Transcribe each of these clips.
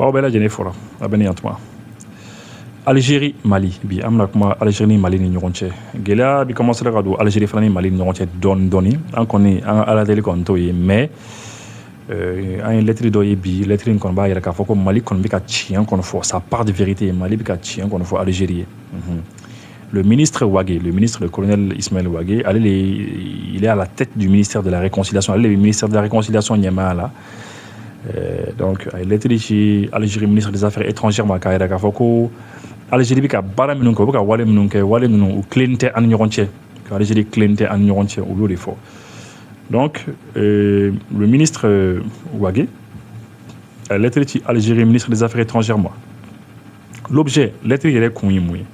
Ba bela jene fora abeni yantuma. Algérie Mali bi amna kuma Algérie ni Mali ni ɲɔgɔn cɛ gɛlɛya bi commencer ka don Algérie fana ni Mali ni ɲɔgɔn cɛ dɔɔni an kɔni an ala deli kɔni t'o ye mais an ye lettre dɔ ye bi lettre in kɔni b'a yɛrɛ k'a fɔ ko Mali kɔni bɛ ka tiɲɛ kɔni fɔ sa part de vérité Mali bɛ ka tiɲɛ kɔni fɔ Algérie ye le ministre Wagué le ministre le colonel Ismaël Wagué il est à la tête du ministère de la réconciliation ale le ministère de la réconciliation ɲɛmaa la donc a ye lettre ci Algérie ministre des affaires étrangères ma k'a yɛrɛ k'a fɔ ko Algérie bɛ ka baara minnu kɛ u bɛ ka wale minnu kɛ wale ninnu u tilen tɛ an ni ɲɔgɔn cɛ que Algérie tilen tɛ an ni ɲɔgɔn cɛ u y'o de fɔ donc le ministre Wagué a lettre ci Algérie ministre des affaires étrangères ma l'objet lettre yɛrɛ kun ye mun ye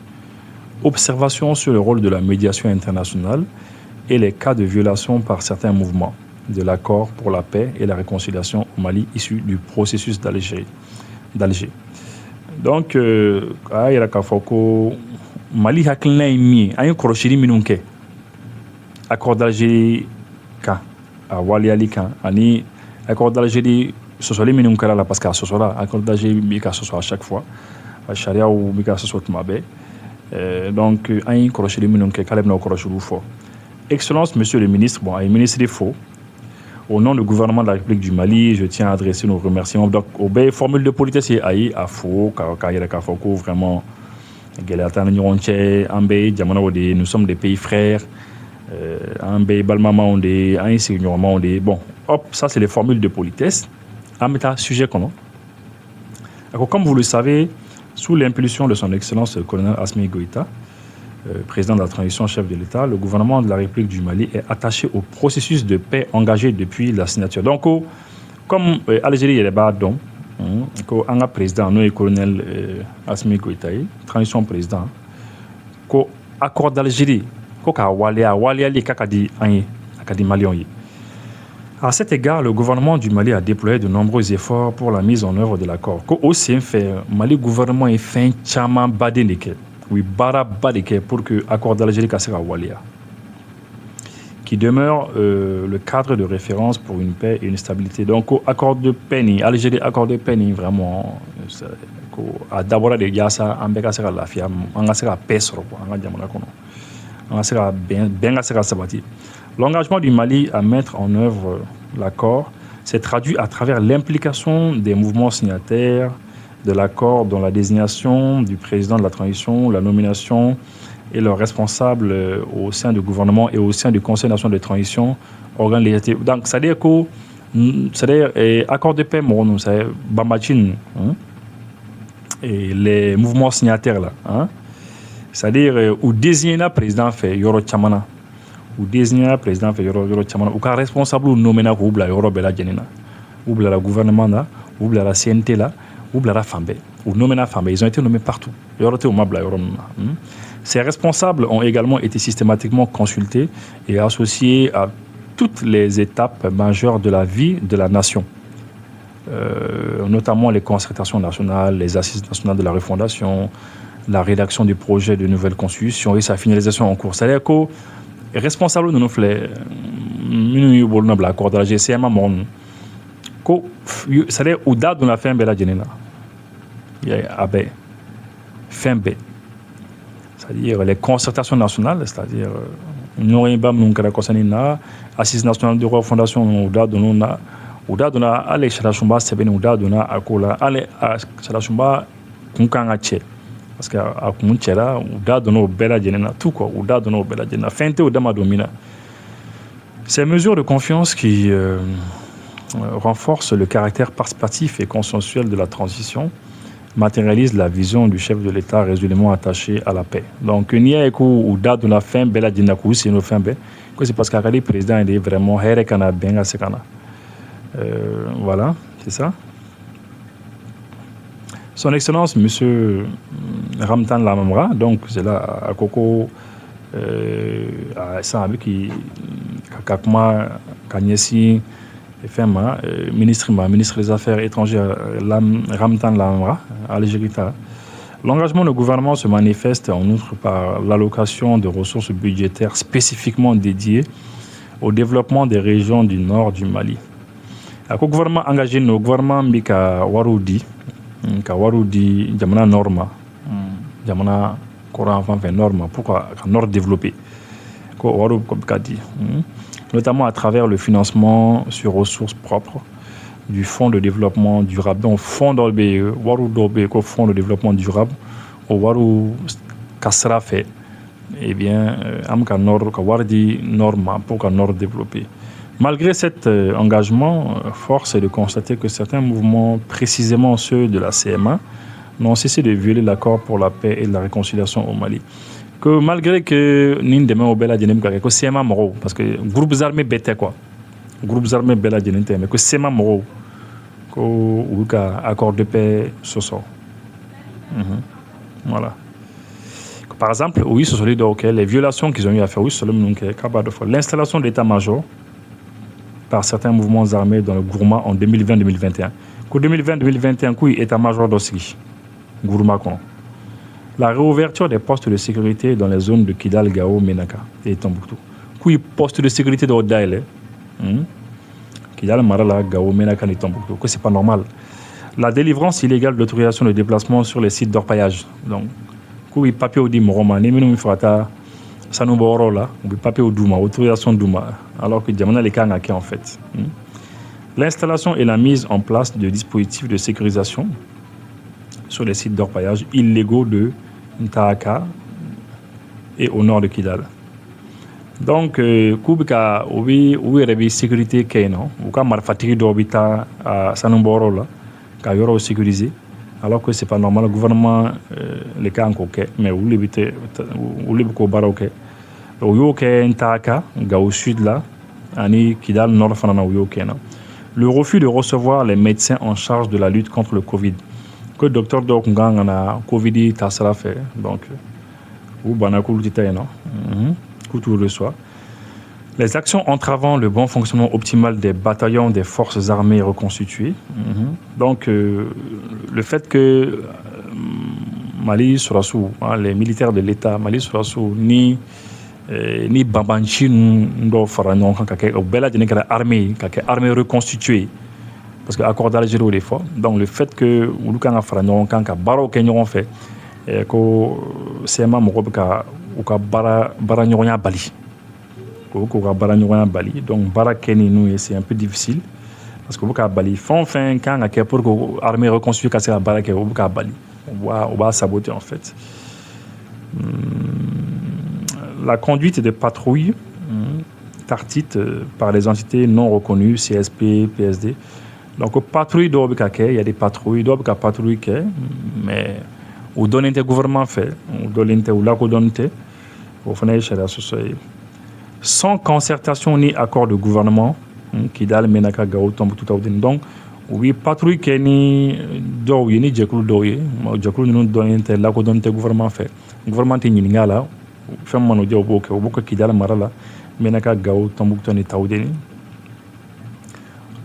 observation sur le rôle de la médiation internationale et les cas de violation par certains mouvements de l'accord pour la paix et la réconciliation au Mali issu du processus d'Alger. Donc, a yira k'a fɔ ko Mali hakilina ye min ye an ye kɔlɔsili minnu kɛ accord d'Alger kan a waleyali kan ani accord d'Alger sɔsɔli minnu kɛra la parce que a sɔsɔla accord d'Alger bɛ ka sɔsɔ à chaque fois a sariyaw bɛ ka sɔsɔ tuma bɛɛ donc an ye kɔlɔsili minnu kɛ k'ale bɛna o kɔlɔsiliw fɔ Excellence Monsieur le Ministre bon a ye ministre de fo au nom du gouvernement de la République du Mali, je tiens à adresser nos remerciements. Donc, au bay formule de politesse ayi à faux, k'a fɔ ko vraiment gɛlɛya t'an ni ɲɔgɔn cɛ, an bɛ jamanaw de, nous sommes des pays frères, an bɛ balimamaw de, an ye sigiɲɔgɔnmaw de. Bon, hop, ça c'est les formules de politesse. An bɛ taa sujet kɔnɔ. Comme vous le savez, sous l'impulsion de son Excellence le colonel Assimi Goïta, président de la transition chef de l'État, le gouvernement de la République du Mali est attaché au processus de paix engagé depuis la signature. Donc, comme Algérie est bas donc, un président, nous le colonel Assimi Goïta, transition président, ko accord d'Algérie, ko ka walia li kakadi anye, akadi malion. À cet égard, le gouvernement du Mali a déployé de nombreux efforts pour la mise en œuvre de l'accord. Ko aussi fait Mali gouvernement est fin chama badenike. Oui, baraba de quai pour que l'accord d'Algérie Kassera Walia, qui demeure le cadre de référence pour une paix et une stabilité. Donc, accord de paix, Algérie, accord de paix, vraiment, à d'abord de Yassa, en Bekasera la Fiam, en Gassera Pesro, en Gadiamonakono, en Gassera Bengasera Sabati. L'engagement du Mali à mettre en œuvre l'accord s'est traduit à travers l'implication des mouvements signataires de l'accord dans la désignation du président de la transition, la nomination et leurs responsables au sein du gouvernement et au sein du Conseil national de transition, organe législatif. Donc, c'est-à-dire accord de paix, c'est Bamachin, et les mouvements signataires là, c'est-à-dire où désigner le président fait Yoro Chamana, ou désigner le président fait Yoro Chamana, ou qu'un responsable nommé ou bla Yoro Bela Janina, ou bla la gouvernement là, ou bla la CNT là. Ou Blara Fambe, ou Nomena Fambe, ils ont été nommés partout. Ces responsables ont également été systématiquement consultés et associés à toutes les étapes majeures de la vie de la nation, notamment les concertations nationales, les assises nationales de la refondation, la rédaction du projet de nouvelle constitution et sa finalisation en cours. C'est-à-dire que les responsables de nos fleurs, nous l'accord de la GCM, c'est-à-dire au date de la fin de la journée, c'est-à-dire les concertations nationales, c'est-à-dire nous avons assise nationale de refondation au date de nous, au date de la allez Chalachumba, c'est bien au date de la Akola, allez à Chalachumba, Kunkangache, parce qu'à Kunchera, au date de nos belles journées, tout quoi, au date de nos belles journées, fin de au dama domina. Ces mesures de confiance qui renforce le caractère participatif et consensuel de la transition, matérialise la vision du chef de l'État résolument attaché à la paix. Donc, il y a ou date de la fin, bella dinakou, c'est nos fins, c'est parce que le président est vraiment hérékana benga sekana. Voilà, c'est ça. Son Excellence, Monsieur Ramtan Lamamra, donc c'est là à Koko, à Saint-Abi qui Kakma Kanyesi. Ministre des Affaires étrangères, Ramtan Lamamra, Algérie. L'engagement du gouvernement se manifeste en outre par l'allocation de ressources budgétaires spécifiquement dédiées au développement des régions du nord du Mali. Le gouvernement engagé, le gouvernement Mika Waroudi, ka waru di jamana norma jamana coran fan fɛ norma pourquoi ka nord développer ko waru ko ka di notamment à travers le financement sur ressources propres du fonds de développement durable donc fonds dɔ bɛ yen waru dɔ bɛ yen ko fonds de développement durable o waru ka sira fɛ eh bien am ka nord ka wari di nord ma pour ka nord développer. Malgré cet engagement, force est de constater que certains mouvements, précisément ceux de la CMA, n'ont cessé de violer l'accord pour la paix et la réconciliation au Mali. Que malgré que nous demain au Bela Djenem que CMA moro parce que groupes armés bêtaient quoi, groupes armés Bela Djenem mais que CMA moro que ou ka accord de paix ce soir. Voilà. Par exemple, oui, ce sont les violations qu'ils ont eu à faire, oui, l'installation de l'état-major par certains mouvements armés dans le Gourma en 2020-2021. En 2020-2021, coup état-major d'Ossi, Gourma. La réouverture des postes de sécurité dans les zones de Kidal, Gao, Menaka et Tombouctou. Coup postes de sécurité d'Odaïle, Kidal, Marala, Gao, Menaka et Tombouctou. Que c'est pas normal. La délivrance illégale d'autorisation de déplacement sur les sites d'orpaillage. Donc, coup papier au dit Moroma, ni minimum frata. Ça nous borro là, ou papier au Douma, autorisation Douma, alors que Djamana les cas en fait. L'installation et la mise en place de dispositifs de sécurisation sur les sites d'orpaillage illégaux de Ntaaka et au nord de Kidal. Donc, Koubika, oui, réveil sécurité Keno, ou quand Marfatiri d'Orbita à Sanomboro là, qui a sécurisé, alors que c'est pas normal, le gouvernement, les cas en coquet, mais où l'éviter, où l'éviter baroque, où yoke Ntaka, Gao Sud là, ani Kidal Nord Fanana où yoke na. Le refus de recevoir les médecins en charge de la lutte contre le Covid. Que docteur Dokungang en a Covid tassara fait, donc, ou Banakul Titaï, non, tout le soir. Les actions entravant le bon fonctionnement optimal des bataillons des forces armées reconstituées. Donc, le fait que Mali sera sous, les militaires de l'État, Mali sera sous, ni Babanchi, nous faisons au Bela de l'armée, armée reconstituée. Parce que l'accord d'Algérie est fort. Donc, le fait que nous avons fait un baro que fait, que c'est un peu de bara Bali. Donc bara Kenny nous c'est un peu difficile parce que beaucoup Bali font fin quand pour que l'armée reconstruise casser la bara beaucoup Bali on va saboter en fait. La conduite de patrouilles tartite par les entités non reconnues CSP PSD. Donc patrouille il y a des patrouilles patrouille mais ou donne un gouvernement fait ou donne ou la donne au final chez la société sans concertation ni accord de gouvernement Kidal Menaka Gao Tombouctou donc oui patrouille qui ni do ni jekulu do ye jekulu nous donne la ko donne gouvernement fait gouvernement te nyinga la fem mano jaw boko Kidal marala Menaka Gao Tombouctou ni tawdeni.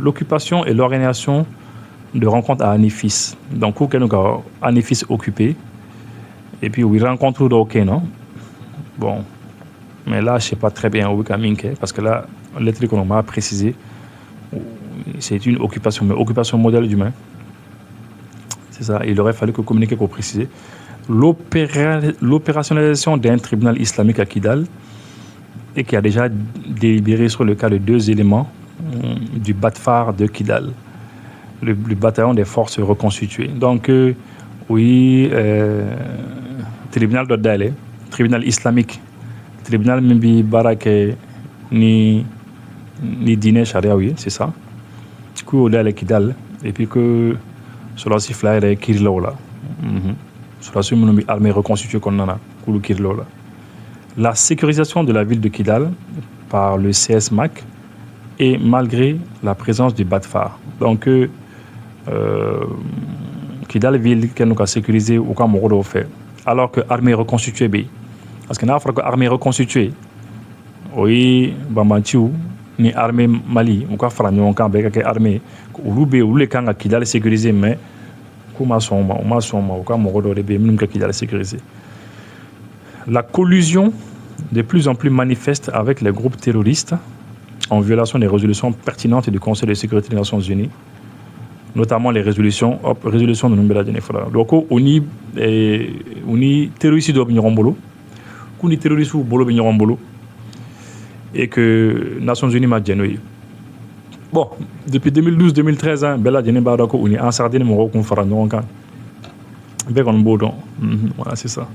L'occupation et l'organisation de rencontres à Anifis donc où que Anifis occupé et puis oui rencontre do OK non bon. Mais là, je ne sais pas très bien où est parce que là, l'être qu'on m'a précisé, c'est une occupation, mais occupation modèle d'humain. C'est ça, il aurait fallu que communiquer pour préciser. L'opérationnalisation d'un tribunal islamique à Kidal et qui a déjà délibéré sur le cas de 2 éléments du BATFAR de Kidal, le bataillon des forces reconstituées. Donc, oui, tribunal d'Odale, tribunal islamique. Tribunal Mimbi Barake ni dîner charia, oui, c'est ça. Que au Dale Kidal, et puis que cela aussi flyer Kirilo là. Cela aussi mon armée reconstituée qu'on en a, Koulou Kirilo là. La sécurisation de la ville de Kidal par le CSMAC et malgré la présence du BATFAR. Donc, Kidal ville qui nous a sécurisé ou comme on fait. Alors que l'armée reconstituée, parce que l'armée reconstituée, oui, Bambantiou, ni armée Mali, ou quoi faire un camp avec l'armée, ou les camps qui doivent sécuriser, mais comment sont ou quoi moro de même qui doivent sécuriser. La collusion de plus en plus manifeste avec les groupes terroristes en violation des résolutions pertinentes du Conseil de sécurité des Nations Unies notamment les résolutions de Numbela Djenefala. Donc, on y terroristes de Bignorombolo, qu'on y terroristes ou Bolo Bignorombolo, et que Nations Unies m'a gêné. Bon, depuis 2012-2013, hein, Bella Djeneba, on est en Sardaigne, mon qu'on fera non quand. Avec un beau don. Voilà, c'est ça.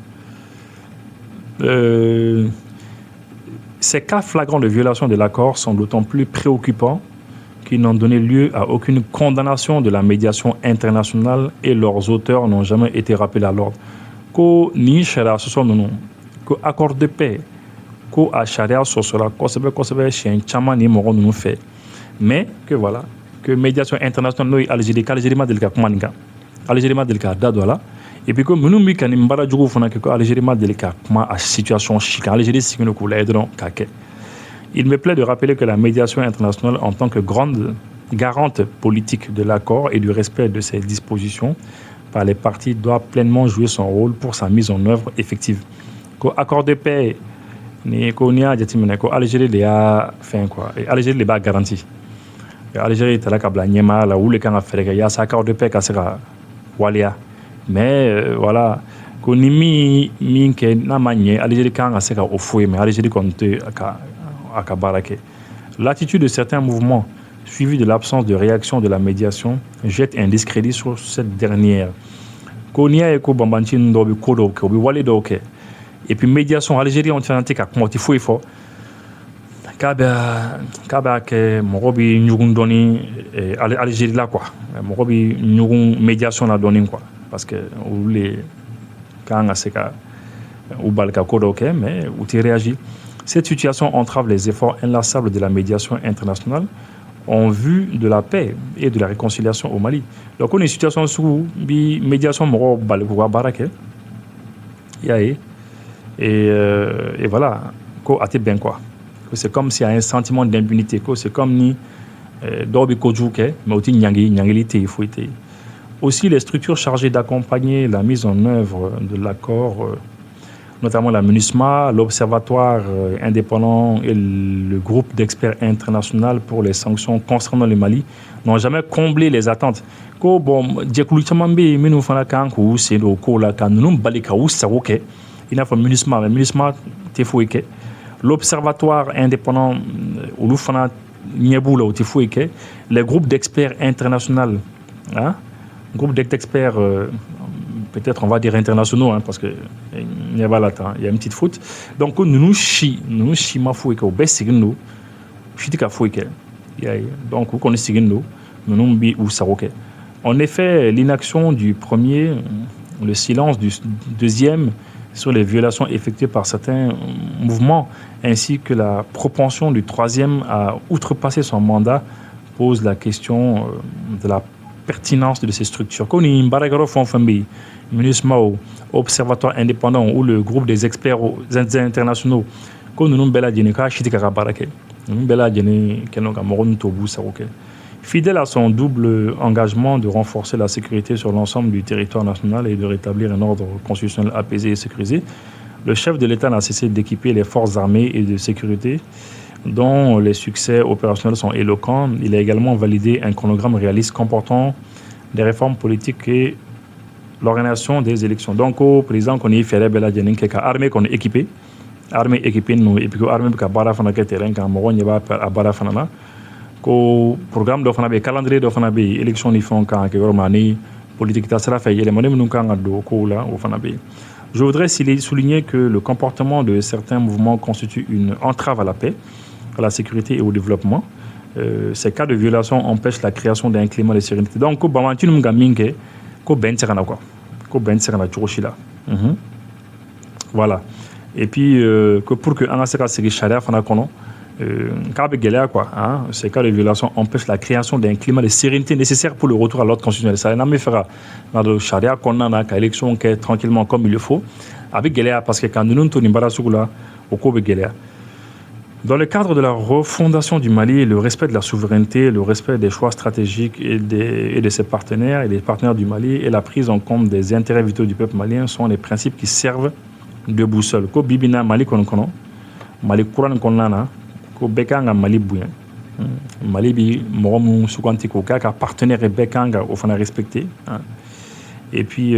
Ces cas flagrants de violation de l'accord sont d'autant plus préoccupants qu'ils n'ont donné lieu à aucune condamnation de la médiation internationale et leurs auteurs n'ont jamais été rappelés à l'ordre. Ko ni sharia soso nunu, ko accord de paix, ko a sharia soso la kosebe chien chama ni mogo nunu fait. Mais que voilà, que médiation internationale no Algérie ma delika kumaninga. Algérie ma delika dadwala. Et puis comme nous mikani mbara djugo fona que Algérie ma delika kuma a situation chic. Algérie signo ko la edron kake. Il me plaît de rappeler que la médiation internationale, en tant que grande garante politique de l'accord et du respect de ses dispositions par les parties, doit pleinement jouer son rôle pour sa mise en œuvre effective. L'accord de paix, Algérie a fait quoi? Algérie a garanti. Algérie est là kabla nyema la ou le kan affaire il y a accord de paix kasera walia. Mais voilà, konimi minke na manye Algérie kan aseka ofoué mais Algérie compte à Kabarake. L'attitude de certains mouvements, suivie de l'absence de réaction de la médiation, jette un discrédit sur cette dernière. Et puis médiation Algérie on tient à comment il faut kaba ke morobi nyugun doni Algérie là quoi morobi nyugun médiation la doni quoi parce que ou les quand aseka ou balka kodo ok mais ou tu réagis. Cette situation entrave les efforts inlassables de la médiation internationale en vue de la paix et de la réconciliation au Mali. Donc on a une situation sous bi médiation moro balkouwa barake et voilà ko ate ben quoi. C'est comme s'il y a un sentiment d'impunité, c'est comme ni dobi kojuke mais aussi nyangilite il faut être. Aussi les structures chargées d'accompagner la mise en œuvre de l'accord notamment la MINUSMA, l'Observatoire indépendant et le groupe d'experts international pour les sanctions concernant le Mali, n'ont jamais comblé les attentes. L'Observatoire indépendant, les groupes d'experts internationaux, groupe d'experts peut-être on va dire internationaux parce que il y a une petite faute donc nous ma fouike au besigno chitika fouike donc on est signo nous bi ou saroke. En effet, l'inaction du premier, le silence du deuxième sur les violations effectuées par certains mouvements ainsi que la propension du troisième à outrepasser son mandat pose la question de la pertinence de ces structures. Qu'on y mbaragaro font famille, MINUSMA, Observatoire indépendant ou le groupe des experts internationaux. Qu'on nous bela djene ka chitika ka barake. Nous bela djene kenoka moron tobu saroke. Fidèle à son double engagement de renforcer la sécurité sur l'ensemble du territoire national et de rétablir un ordre constitutionnel apaisé et sécurisé, le chef de l'État n'a cessé d'équiper les forces armées et de sécurité dont les succès opérationnels sont éloquents. Il a également validé un chronogramme réaliste comportant des réformes politiques et l'organisation des élections. Donc, au président qu'on y fait bela djenen keka armée qu'on est équipée, nous et puis armée ka bara fana ke terrain ka mo nyeba a bara fana na ko programme do fana be calendrier do fana be élection ni font ka ke romani politique ta sera fait les monem nous ka ngado ko la au fana be. Je voudrais souligner que le comportement de certains mouvements constitue une entrave à la paix, à la sécurité et au développement. Ces cas de violation empêchent la création d'un climat de sérénité. Donc, ko bamantu mga minke ko ben serana quoi. Ko ben serana churoshila. Voilà. Et puis que pour que anaseka segi sharia fana kono kabe gelea quoi, hein, ces cas de violation empêchent la création d'un climat de sérénité nécessaire pour le retour à l'ordre constitutionnel. Ça n'a pas fait dans le charia qu'on a qu'à élection qui est tranquillement comme il le faut. Avec gelea parce que quand nous tournons bara sugula au kobe gelea. Dans le cadre de la refondation du Mali, le respect de la souveraineté, le respect des choix stratégiques et de ses partenaires et des partenaires du Mali et la prise en compte des intérêts vitaux du peuple malien sont les principes qui servent de boussole. Ko bibina Mali kono Mali Kuran konana ko bekanga Mali buyen Mali bi mɔgɔ minnu suganti k'o k'a ka partenaire bɛɛ kan ka o fana respecter, hein. Et puis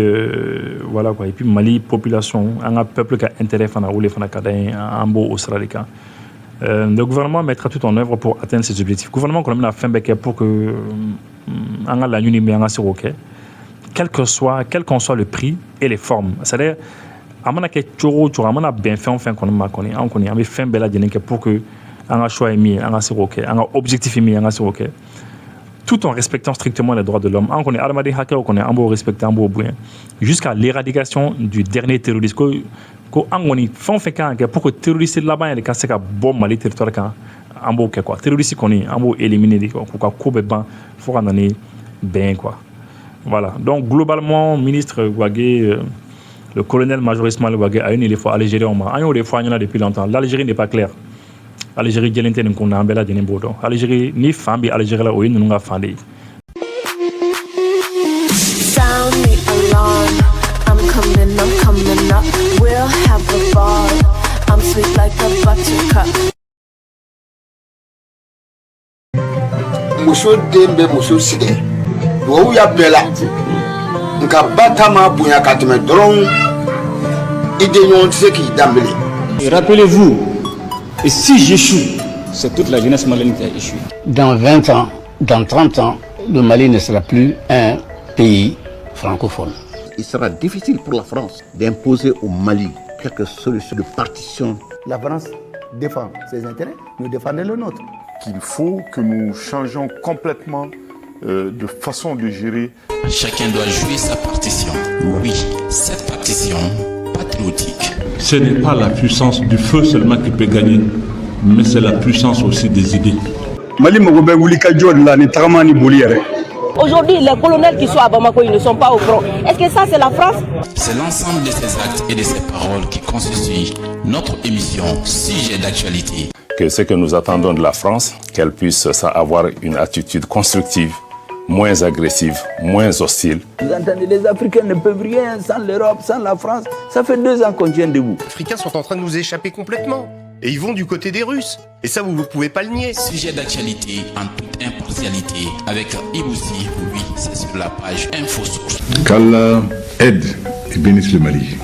voilà quoi, et puis Mali population an ka peuple ka intérêt fana o de fana ka d'an ye an b'o sira de kan. Le gouvernement mettra tout en œuvre pour atteindre ces objectifs. Le gouvernement kɔni bɛna fɛn bɛɛ kɛ pour que an ka laɲini min an ka se k'o kɛ, quel qu'en soit le prix et les formes. C'est-à-dire a mana kɛ cogo o cogo, a mana bɛn fɛn o fɛn kɔni ma kɔni, an kɔni an bɛ fɛn bɛɛ lajɛlen kɛ pour que an ka choix ye min ye an ka se k'o kɛ, an ka objectif ye min ye an ka se k'o kɛ, tout en respectant strictement les droits de l'homme. An kɔni adamaden hakɛw kɔni an b'o respecter, an b'o bonya, jusqu'à l'éradication du dernier terroriste. Ko an kɔni fɛn o fɛn kan ka kɛ pour que terroriste laban yɛrɛ ka se ka bɔ Mali territoire kan, an b'o kɛ quoi. Terroriste kɔni an b'o éliminer de quoi, k'u ka ko bɛɛ ban fo ka na ni bɛn quoi. Voilà. Donc globalement, ministre Wagué, le colonel-major Ismaël Wagué a une idée pour Algérie. On a eu des fois depuis longtemps. L'Algérie n'est pas claire. Algérie jëlente ni kunna ambela jeni bodo. Algérie ni fambi Algérie la oyin nunga fandi. Sound the alarm. I'm coming up. We'll have a ball. I'm sweet like a buttercup. Muso dembe muso sige. Wo ya bela. Nka batama bunya ka teme dron. Ide nyon tse ki dambele. Rappelez-vous, et si j'échoue, c'est toute la jeunesse malienne qui a échoué. Dans 20 ans, dans 30 ans, le Mali ne sera plus un pays francophone. Il sera difficile pour la France d'imposer au Mali quelque solution de partition. La France défend ses intérêts, nous défendons le nôtre. Qu'il faut que nous changions complètement de façon de gérer. Chacun doit jouer sa partition. Oui, cette partition patriotique. Ce n'est pas la puissance du feu seulement qui peut gagner, mais c'est la puissance aussi des idées. Aujourd'hui, les colonels qui sont à Bamako, ils ne sont pas au front. Est-ce que ça, c'est la France? C'est l'ensemble de ces actes et de ces paroles qui constituent notre émission Sujet d'actualité. Que ce que nous attendons de la France, qu'elle puisse avoir une attitude constructive, moins agressive, moins hostile. Vous entendez, les Africains ne peuvent rien sans l'Europe, sans la France. Ça fait 2 ans qu'on tient debout. Les Africains sont en train de nous échapper complètement. Et ils vont du côté des Russes. Et ça, vous ne pouvez pas le nier. Sujet d'actualité en toute impartialité avec Iboussi. Oui, c'est sur la page InfoSource. Qu'Allah aide et bénisse le Mali.